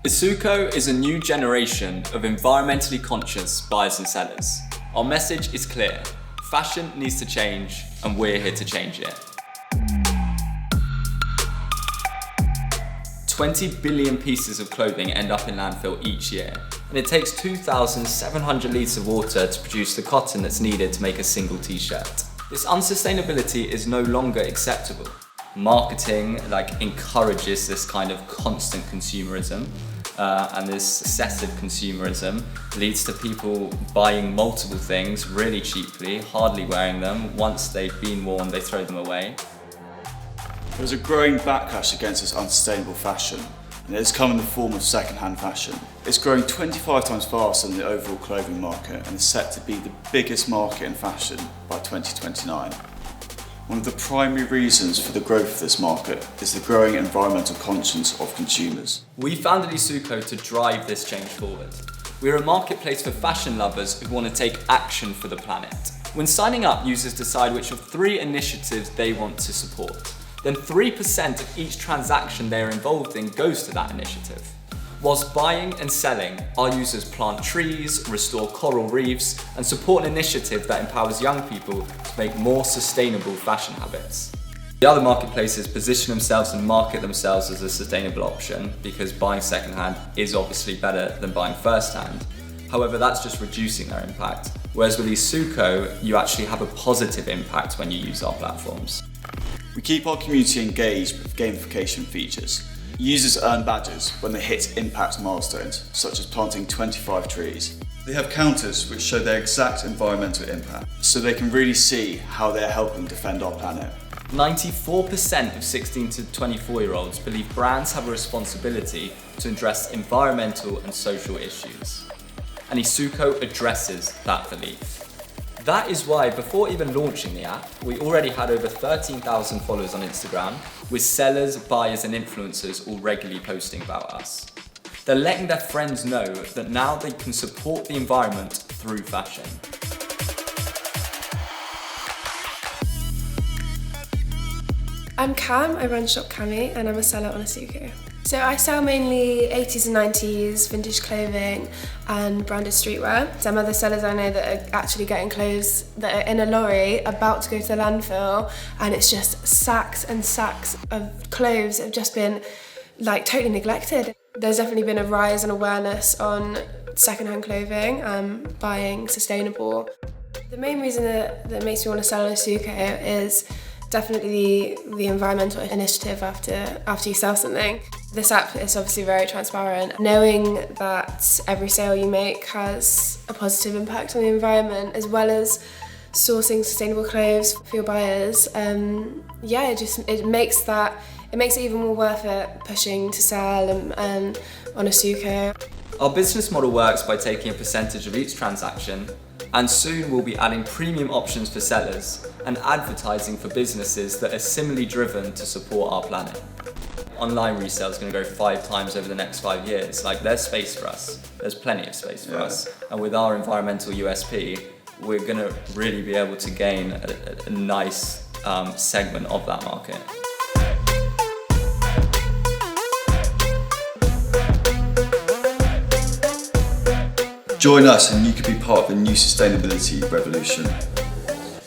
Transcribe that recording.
Esooko is a new generation of environmentally conscious buyers and sellers. Our message is clear: fashion needs to change, and we're here to change it. 20 billion pieces of clothing end up in landfill each year, and it takes 2,700 litres of water to produce the cotton that's needed to make a single t-shirt. This unsustainability is no longer acceptable. Marketing encourages this kind of constant consumerism, and this excessive consumerism leads to people buying multiple things really cheaply, hardly wearing them. Once they've been worn, they throw them away. There is a growing backlash against this unsustainable fashion, and it has come in the form of second-hand fashion. It's growing 25 times faster than the overall clothing market and is set to be the biggest market in fashion by 2029. One of the primary reasons for the growth of this market is the growing environmental conscience of consumers. We founded Esooko to drive this change forward. We're a marketplace for fashion lovers who want to take action for the planet. When signing up, users decide which of 3 initiatives they want to support. Then 3% of each transaction they're involved in goes to that initiative. Whilst buying and selling, our users plant trees, restore coral reefs, and support an initiative that empowers young people to make more sustainable fashion habits. The other marketplaces position themselves and market themselves as a sustainable option because buying secondhand is obviously better than buying firsthand. However, that's just reducing their impact. Whereas with Esooko, you actually have a positive impact when you use our platforms. We keep our community engaged with gamification features. Users earn badges when they hit impact milestones, such as planting 25 trees. They have counters which show their exact environmental impact, so they can really see how they're helping defend our planet. 94% of 16 to 24-year-olds believe brands have a responsibility to address environmental and social issues. And Esooko addresses that belief. That is why, before even launching the app, we already had over 13,000 followers on Instagram, with sellers, buyers and influencers all regularly posting about us. They're letting their friends know that now they can support the environment through fashion. I'm Cam, I run Shop Cami and I'm a seller on Esooko. So I sell mainly 80s and 90s vintage clothing and branded streetwear. Some other sellers I know that are actually getting clothes that are in a lorry about to go to the landfill, and it's just sacks and sacks of clothes that have just been totally neglected. There's definitely been a rise in awareness on secondhand clothing, buying sustainable. The main reason that makes me want to sell on Esooko is definitely the environmental initiative after you sell something. This app is obviously very transparent. Knowing that every sale you make has a positive impact on the environment, as well as sourcing sustainable clothes for your buyers, it makes it even more worth it pushing to sell and on Esooko. Our business model works by taking a percentage of each transaction, and soon we'll be adding premium options for sellers and advertising for businesses that are similarly driven to support our planet. Online resale is going to go 5 times over the next 5 years. There's space for us. There's plenty of space for us. And with our environmental USP, we're going to really be able to gain a nice segment of that market. Join us and you could be part of the new sustainability revolution.